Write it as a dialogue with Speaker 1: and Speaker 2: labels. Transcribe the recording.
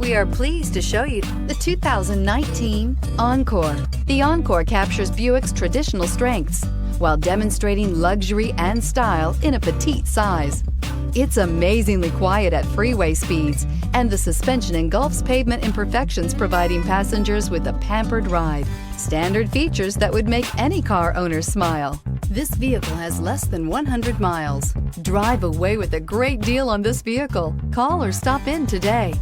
Speaker 1: We are pleased to show you the 2019 Encore. The Encore captures Buick's traditional strengths while demonstrating luxury and style in a petite size. It's amazingly quiet at freeway speeds, and the suspension engulfs pavement imperfections, providing passengers with a pampered ride. Standard features that would make any car owner smile. This vehicle has less than 100 miles. Drive away with a great deal on this vehicle. Call or stop in today.